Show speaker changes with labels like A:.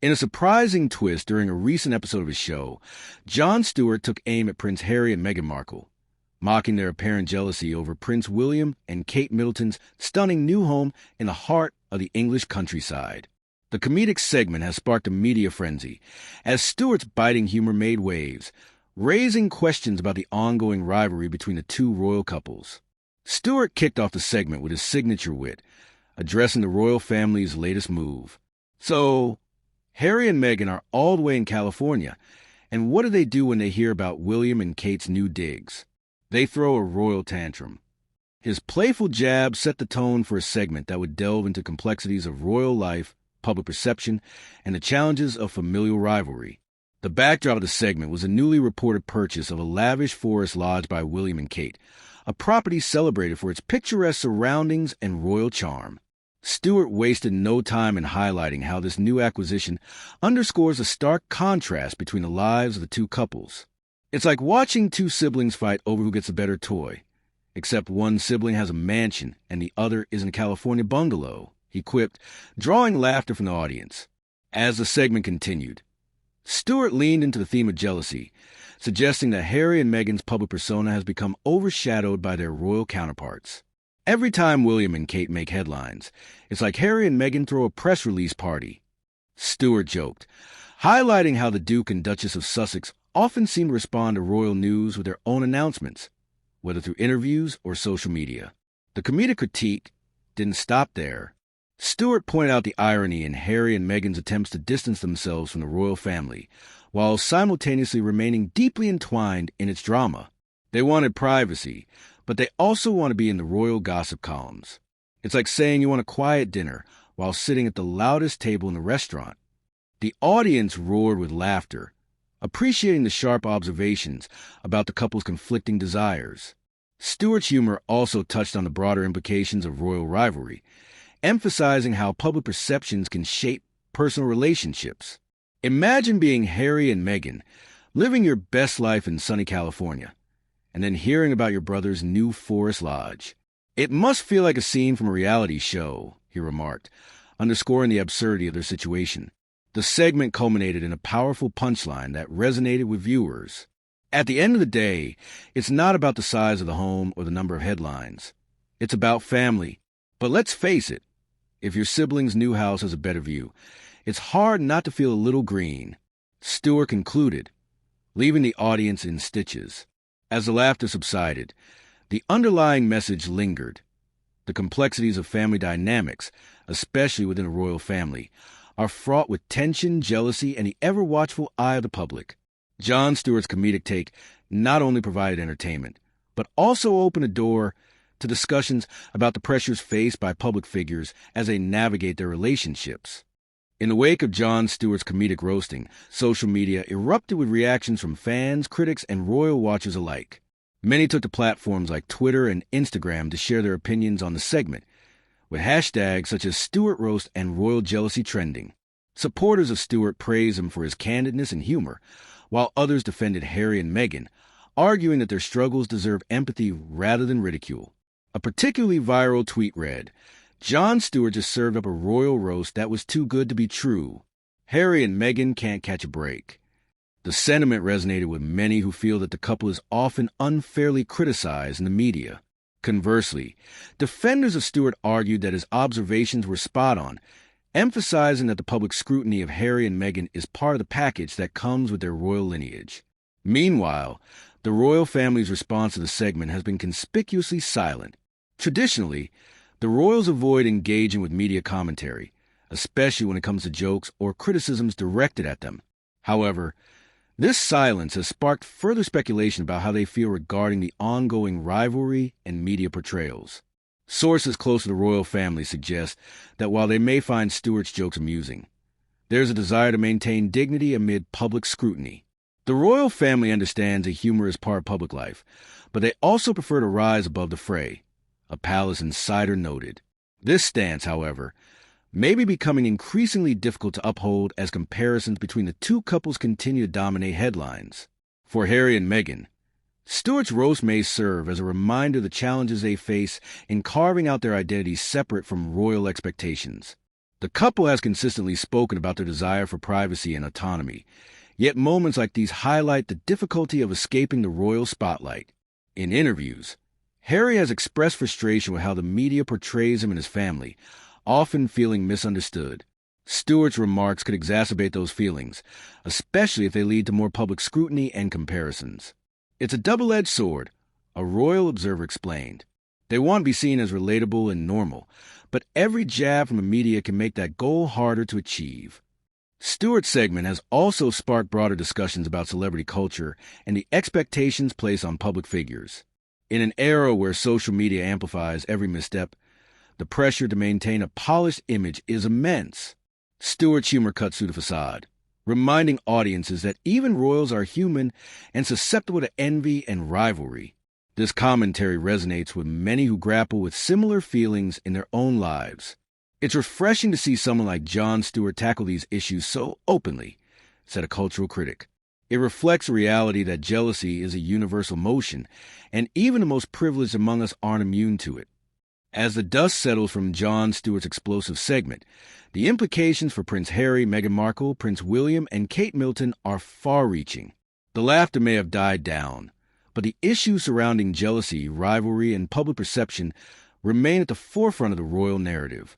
A: In a surprising twist during a recent episode of his show, Jon Stewart took aim at Prince Harry and Meghan Markle, mocking their apparent jealousy over Prince William and Kate Middleton's stunning new home in the heart of the English countryside. The comedic segment has sparked a media frenzy, as Stewart's biting humor made waves, raising questions about the ongoing rivalry between the two royal couples. Stewart kicked off the segment with his signature wit, addressing the royal family's latest move. So, Harry and Meghan are all the way in California, and what do they do when they hear about William and Kate's new digs? They throw a royal tantrum. His playful jab set the tone for a segment that would delve into complexities of royal life, public perception, and the challenges of familial rivalry. The backdrop of the segment was a newly reported purchase of a lavish forest lodge by William and Kate, a property celebrated for its picturesque surroundings and royal charm. Stewart wasted no time in highlighting how this new acquisition underscores a stark contrast between the lives of the two couples. It's like watching two siblings fight over who gets a better toy, except one sibling has a mansion and the other is in a California bungalow, he quipped, drawing laughter from the audience. As the segment continued, Stewart leaned into the theme of jealousy, suggesting that Harry and Meghan's public persona has become overshadowed by their royal counterparts. Every time William and Kate make headlines, it's like Harry and Meghan throw a press release party. Stewart joked, highlighting how the Duke and Duchess of Sussex often seem to respond to royal news with their own announcements, whether through interviews or social media. The comedic critique didn't stop there. Stewart pointed out the irony in Harry and Meghan's attempts to distance themselves from the royal family, while simultaneously remaining deeply entwined in its drama. They wanted privacy, but they also want to be in the royal gossip columns. It's like saying you want a quiet dinner while sitting at the loudest table in the restaurant. The audience roared with laughter, appreciating the sharp observations about the couple's conflicting desires. Stewart's humor also touched on the broader implications of royal rivalry, emphasizing how public perceptions can shape personal relationships. Imagine being Harry and Meghan, living your best life in sunny California, and then hearing about your brother's new forest lodge. It must feel like a scene from a reality show, he remarked, underscoring the absurdity of their situation. The segment culminated in a powerful punchline that resonated with viewers. At the end of the day, it's not about the size of the home or the number of headlines. It's about family. But let's face it, if your sibling's new house has a better view, it's hard not to feel a little green. Stewart concluded, leaving the audience in stitches. As the laughter subsided, the underlying message lingered. The complexities of family dynamics, especially within a royal family, are fraught with tension, jealousy, and the ever-watchful eye of the public. Jon Stewart's comedic take not only provided entertainment, but also opened a door to discussions about the pressures faced by public figures as they navigate their relationships. In the wake of Jon Stewart's comedic roasting, social media erupted with reactions from fans, critics, and royal watchers alike. Many took to platforms like Twitter and Instagram to share their opinions on the segment, with hashtags such as Stewart Roast and Royal Jealousy trending. Supporters of Stewart praised him for his candidness and humor, while others defended Harry and Meghan, arguing that their struggles deserve empathy rather than ridicule. A particularly viral tweet read, "Jon Stewart just served up a royal roast that was too good to be true. Harry and Meghan can't catch a break." The sentiment resonated with many who feel that the couple is often unfairly criticized in the media. Conversely, defenders of Stewart argued that his observations were spot on, emphasizing that the public scrutiny of Harry and Meghan is part of the package that comes with their royal lineage. Meanwhile, the royal family's response to the segment has been conspicuously silent. Traditionally, the royals avoid engaging with media commentary, especially when it comes to jokes or criticisms directed at them. However, this silence has sparked further speculation about how they feel regarding the ongoing rivalry and media portrayals. Sources close to the royal family suggest that while they may find Stewart's jokes amusing, there's a desire to maintain dignity amid public scrutiny. The royal family understands that humor is part of public life, but they also prefer to rise above the fray, a palace insider noted. This stance, however, may be becoming increasingly difficult to uphold as comparisons between the two couples continue to dominate headlines. For Harry and Meghan, Stewart's roast may serve as a reminder of the challenges they face in carving out their identities separate from royal expectations. The couple has consistently spoken about their desire for privacy and autonomy, yet moments like these highlight the difficulty of escaping the royal spotlight. In interviews, Harry has expressed frustration with how the media portrays him and his family, often feeling misunderstood. Stewart's remarks could exacerbate those feelings, especially if they lead to more public scrutiny and comparisons. It's a double-edged sword, a royal observer explained. They want to be seen as relatable and normal, but every jab from the media can make that goal harder to achieve. Stewart's segment has also sparked broader discussions about celebrity culture and the expectations placed on public figures. In an era where social media amplifies every misstep, the pressure to maintain a polished image is immense. Stewart's humor cuts through the facade, reminding audiences that even royals are human and susceptible to envy and rivalry. This commentary resonates with many who grapple with similar feelings in their own lives. It's refreshing to see someone like Jon Stewart tackle these issues so openly, said a cultural critic. It reflects a reality that jealousy is a universal motion, and even the most privileged among us aren't immune to it. As the dust settles from Jon Stewart's explosive segment, the implications for Prince Harry, Meghan Markle, Prince William, and Kate Middleton are far-reaching. The laughter may have died down, but the issues surrounding jealousy, rivalry, and public perception remain at the forefront of the royal narrative.